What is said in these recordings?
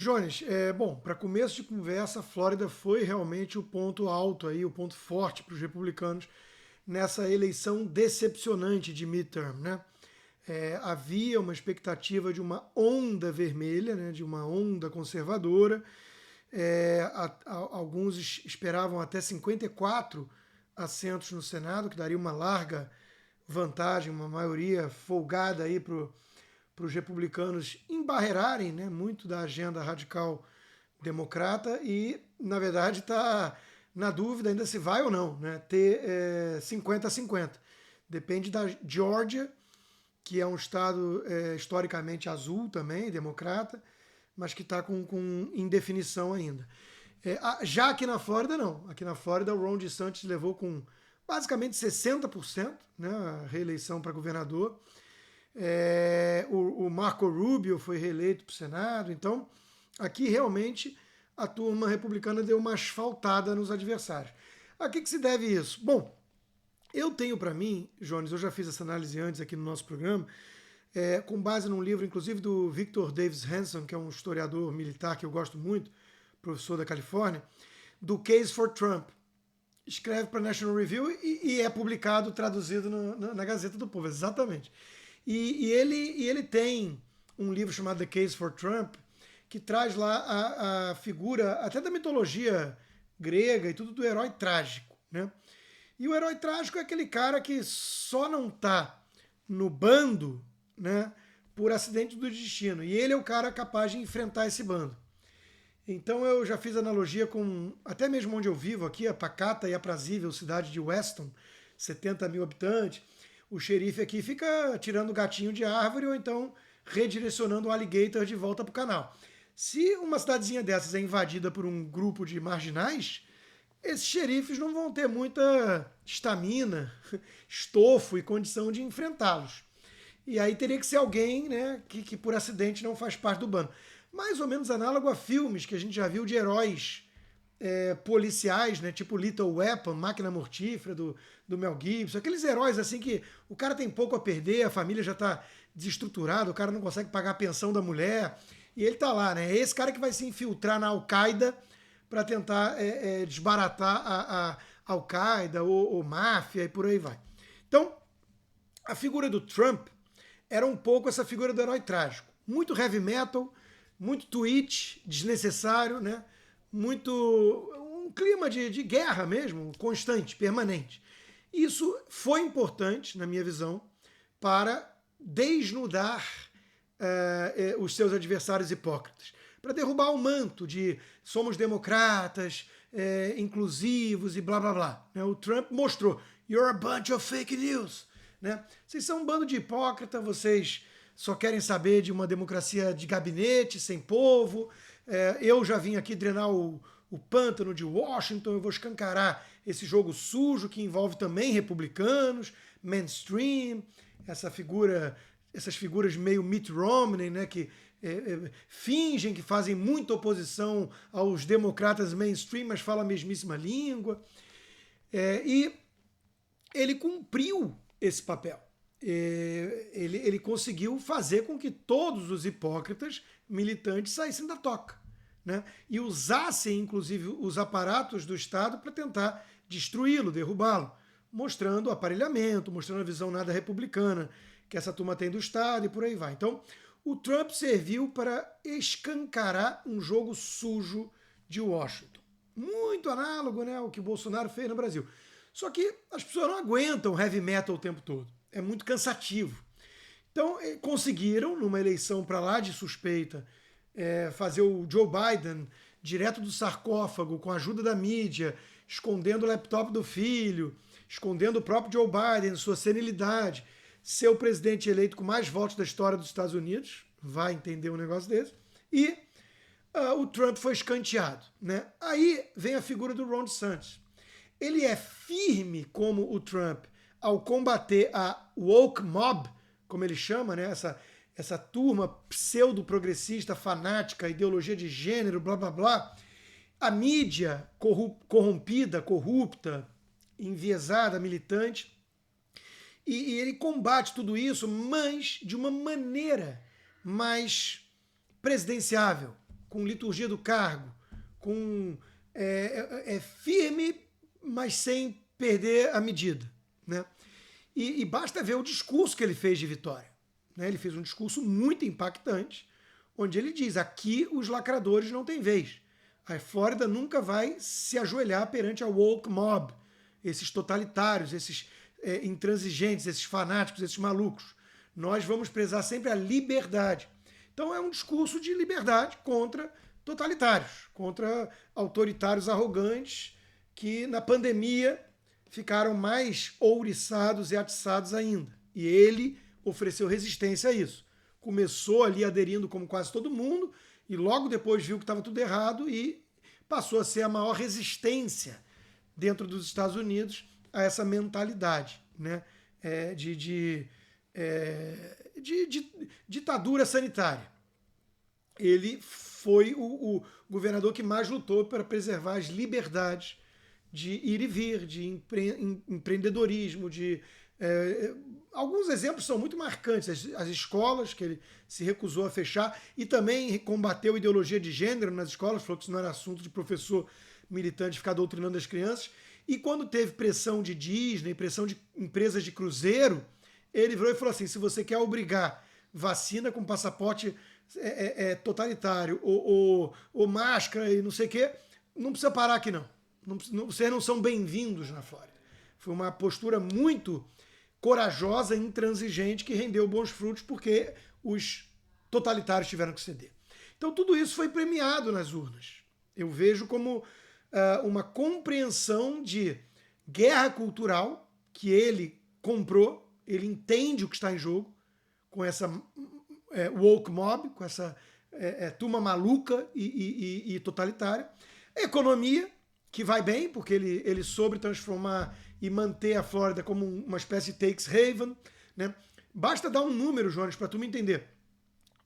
Jones, bom, para começo de conversa, a Flórida foi realmente o ponto alto aí, o ponto forte para os republicanos nessa eleição decepcionante de midterm, né? Havia uma expectativa de uma onda vermelha, né, de uma onda conservadora. Alguns esperavam até 54 assentos no Senado, que daria uma larga vantagem, uma maioria folgada aí para os republicanos embarrearem, né, muito da agenda radical democrata e, na verdade, está na dúvida ainda se vai ou não, né, ter 50 a 50. Depende da Geórgia, que é um estado historicamente azul também, democrata, mas que está com indefinição ainda. Já aqui na Flórida, não. Aqui na Flórida, o Ron DeSantis levou com basicamente 60%, né, a reeleição para governador. O Marco Rubio foi reeleito para o Senado. Então, aqui realmente a turma republicana deu uma asfaltada nos adversários. A que se deve isso? Bom, eu tenho para mim, Jones, eu já fiz essa análise antes aqui no nosso programa, com base num livro, inclusive, do Victor Davis Hanson, que é um historiador militar que eu gosto muito, professor da Califórnia, do Case for Trump. Escreve para a National Review e é publicado, traduzido na Gazeta do Povo, exatamente. Ele tem um livro chamado The Case for Trump, que traz lá a figura, até da mitologia grega e tudo, do herói trágico, né? E o herói trágico é aquele cara que só não tá no bando, né, por acidente do destino. E ele é o cara capaz de enfrentar esse bando. Então eu já fiz analogia com até mesmo onde eu vivo aqui, a pacata e aprazível cidade de Weston, 70 mil habitantes. O xerife aqui fica tirando gatinho de árvore ou então redirecionando o alligator de volta para o canal. Se uma cidadezinha dessas é invadida por um grupo de marginais, esses xerifes não vão ter muita estamina, estofo e condição de enfrentá-los. E aí teria que ser alguém, né, que por acidente não faz parte do bando. Mais ou menos análogo a filmes que a gente já viu de heróis policiais, né, tipo Little Weapon, Máquina Mortífera, do Mel Gibson. Aqueles heróis assim que o cara tem pouco a perder, a família já está desestruturada, o cara não consegue pagar a pensão da mulher. E ele tá lá, né? É esse cara que vai se infiltrar na Al-Qaeda para tentar desbaratar a Al-Qaeda ou máfia e por aí vai. Então, a figura do Trump era um pouco essa figura do herói trágico. Muito heavy metal, muito tweet desnecessário, né? Muito. Um clima de guerra mesmo, constante, permanente. Isso foi importante, na minha visão, para desnudar os seus adversários hipócritas. Para derrubar o manto de somos democratas, inclusivos e blá blá blá. Né? O Trump mostrou: you're a bunch of fake news. Né? Vocês são um bando de hipócrita, vocês só querem saber de uma democracia de gabinete, sem povo. Eu já vim aqui drenar o pântano de Washington, eu vou escancarar esse jogo sujo que envolve também republicanos, mainstream, essas figuras meio Mitt Romney, né, que fingem que fazem muita oposição aos democratas mainstream, mas falam a mesmíssima língua. E ele cumpriu esse papel. Ele conseguiu fazer com que todos os hipócritas militantes saíssem da toca, né? E usassem, inclusive, os aparatos do Estado para tentar destruí-lo, derrubá-lo, mostrando o aparelhamento, mostrando a visão nada republicana que essa turma tem do Estado e por aí vai. Então, o Trump serviu para escancarar um jogo sujo de Washington. Muito análogo, né, ao que o Bolsonaro fez no Brasil. Só que as pessoas não aguentam heavy metal o tempo todo. É muito cansativo. Então, conseguiram, numa eleição para lá de suspeita, fazer o Joe Biden direto do sarcófago, com a ajuda da mídia, escondendo o laptop do filho, escondendo o próprio Joe Biden, sua senilidade, ser o presidente eleito com mais votos da história dos Estados Unidos, vai entender um negócio desse, e o Trump foi escanteado. Né? Aí vem a figura do Ron DeSantis. Ele é firme como o Trump ao combater a woke mob, como ele chama, né? essa turma pseudo-progressista, fanática, ideologia de gênero, blá blá blá, a mídia corrompida, corrupta, enviesada, militante, e ele combate tudo isso, mas de uma maneira mais presidenciável, com liturgia do cargo, com firme, mas sem perder a medida, né? E basta ver o discurso que ele fez de vitória, né? Ele fez um discurso muito impactante, onde ele diz: aqui os lacradores não têm vez. A Flórida nunca vai se ajoelhar perante a woke mob, esses totalitários, esses intransigentes, esses fanáticos, esses malucos. Nós vamos prezar sempre a liberdade. Então é um discurso de liberdade contra totalitários, contra autoritários arrogantes que na pandemia ficaram mais ouriçados e atiçados ainda. E ele ofereceu resistência a isso. Começou ali aderindo como quase todo mundo e logo depois viu que estava tudo errado e passou a ser a maior resistência dentro dos Estados Unidos a essa mentalidade, né? De ditadura sanitária. Ele foi o governador que mais lutou para preservar as liberdades de ir e vir, de empreendedorismo, alguns exemplos são muito marcantes. As escolas, que ele se recusou a fechar, e também combateu a ideologia de gênero nas escolas, falou que isso não era assunto de professor militante ficar doutrinando as crianças. E quando teve pressão de Disney, pressão de empresas de cruzeiro, ele virou e falou assim: se você quer obrigar vacina com passaporte totalitário ou máscara e não sei o quê, não precisa parar aqui não. Vocês não são bem-vindos na Flórida. Foi uma postura muito corajosa e intransigente que rendeu bons frutos porque os totalitários tiveram que ceder. Então tudo isso foi premiado nas urnas. Eu vejo como uma compreensão de guerra cultural que ele comprou, ele entende o que está em jogo com essa woke mob, com essa turma maluca e totalitária. A economia, que vai bem, porque ele soube transformar e manter a Flórida como uma espécie de tax haven, né? Basta dar um número, Jones, para tu me entender.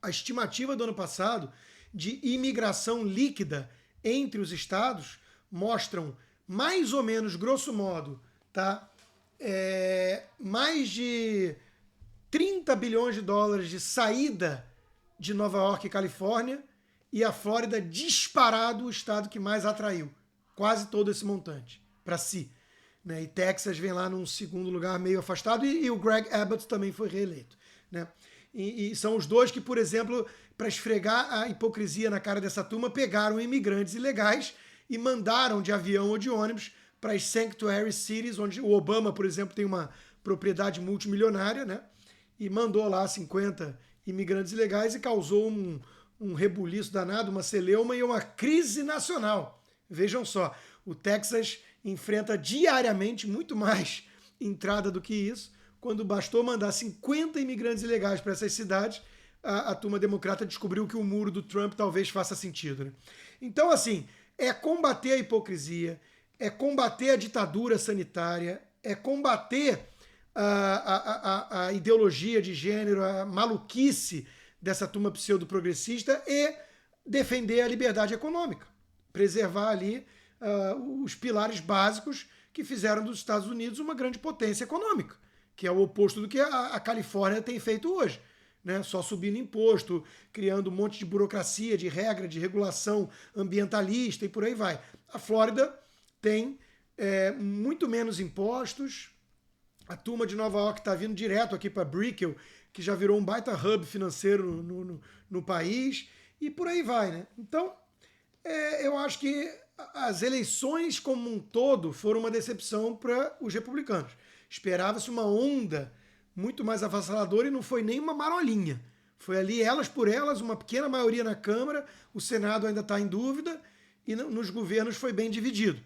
A estimativa do ano passado de imigração líquida entre os estados mostram mais ou menos, grosso modo, tá? Mais de 30 bilhões de dólares de saída de Nova York e Califórnia, e a Flórida disparado o estado que mais atraiu quase todo esse montante para si, né? E Texas vem lá num segundo lugar meio afastado, e o Greg Abbott também foi reeleito, né? E são os dois que, por exemplo, para esfregar a hipocrisia na cara dessa turma, pegaram imigrantes ilegais e mandaram de avião ou de ônibus para as sanctuary cities, onde o Obama, por exemplo, tem uma propriedade multimilionária, né? E mandou lá 50 imigrantes ilegais e causou um rebuliço danado, uma celeuma e uma crise nacional. Vejam só, o Texas enfrenta diariamente muito mais entrada do que isso. Quando bastou mandar 50 imigrantes ilegais para essas cidades, a turma democrata descobriu que o muro do Trump talvez faça sentido, né? Então, assim, é combater a hipocrisia, é combater a ditadura sanitária, é combater a ideologia de gênero, a maluquice dessa turma pseudo-progressista e defender a liberdade econômica. Preservar ali os pilares básicos que fizeram dos Estados Unidos uma grande potência econômica, que é o oposto do que a Califórnia tem feito hoje, né? Só subindo imposto, criando um monte de burocracia, de regra, de regulação ambientalista e por aí vai. A Flórida tem muito menos impostos. A turma de Nova York está vindo direto aqui para Brickell, que já virou um baita hub financeiro no país, e por aí vai, né? Então, eu acho que as eleições como um todo foram uma decepção para os republicanos. Esperava-se uma onda muito mais avassaladora e não foi nem uma marolinha. Foi ali elas por elas, uma pequena maioria na Câmara, o Senado ainda está em dúvida e nos governos foi bem dividido.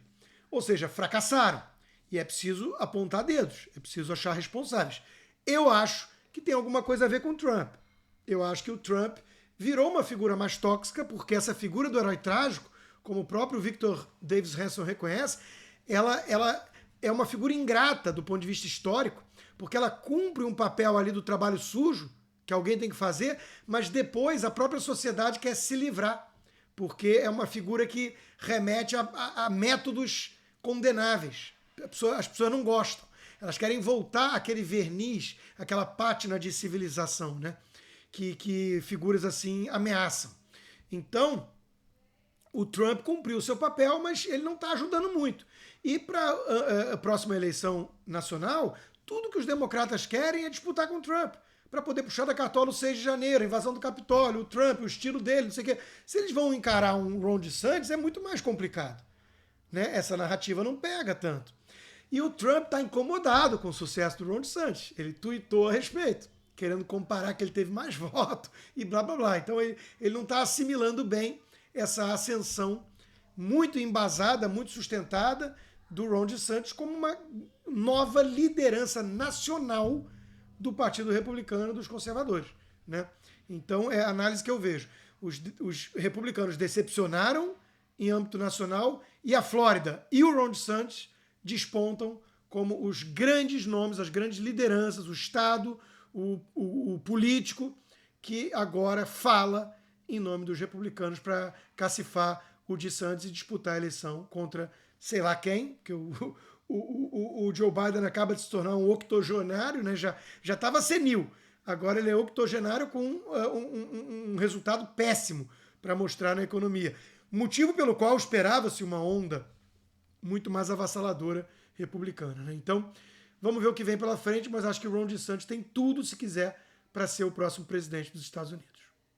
Ou seja, fracassaram. E é preciso apontar dedos, é preciso achar responsáveis. Eu acho que tem alguma coisa a ver com o Trump. Eu acho que o Trump virou uma figura mais tóxica, porque essa figura do herói trágico, como o próprio Victor Davis Hanson reconhece, ela é uma figura ingrata do ponto de vista histórico, porque ela cumpre um papel ali do trabalho sujo, que alguém tem que fazer, mas depois a própria sociedade quer se livrar, porque é uma figura que remete a métodos condenáveis. As pessoas não gostam. Elas querem voltar àquele verniz, aquela pátina de civilização, né? Que figuras assim ameaçam. Então, o Trump cumpriu o seu papel, mas ele não está ajudando muito. E para a próxima eleição nacional, tudo que os democratas querem é disputar com o Trump, para poder puxar da cartola o 6 de janeiro, a invasão do Capitólio, o Trump, o estilo dele, não sei o quê. Se eles vão encarar um Ron DeSantis, é muito mais complicado. Né? Essa narrativa não pega tanto. E o Trump está incomodado com o sucesso do Ron DeSantis. Ele tuitou a respeito, querendo comparar que ele teve mais voto e blá blá blá. Então ele não está assimilando bem essa ascensão muito embasada, muito sustentada do Ron DeSantis como uma nova liderança nacional do Partido Republicano dos conservadores. Né? Então é a análise que eu vejo. Os republicanos decepcionaram em âmbito nacional e a Flórida e o Ron DeSantis despontam como os grandes nomes, as grandes lideranças, o Estado, o político que agora fala em nome dos republicanos para cacifar o DeSantis e disputar a eleição contra sei lá quem, que o Joe Biden acaba de se tornar um octogenário, né? Já estava senil, agora ele é octogenário com um resultado péssimo para mostrar na economia. Motivo pelo qual esperava-se uma onda muito mais avassaladora republicana. Né? Então, vamos ver o que vem pela frente, mas acho que o Ron DeSantis tem tudo, se quiser, para ser o próximo presidente dos Estados Unidos.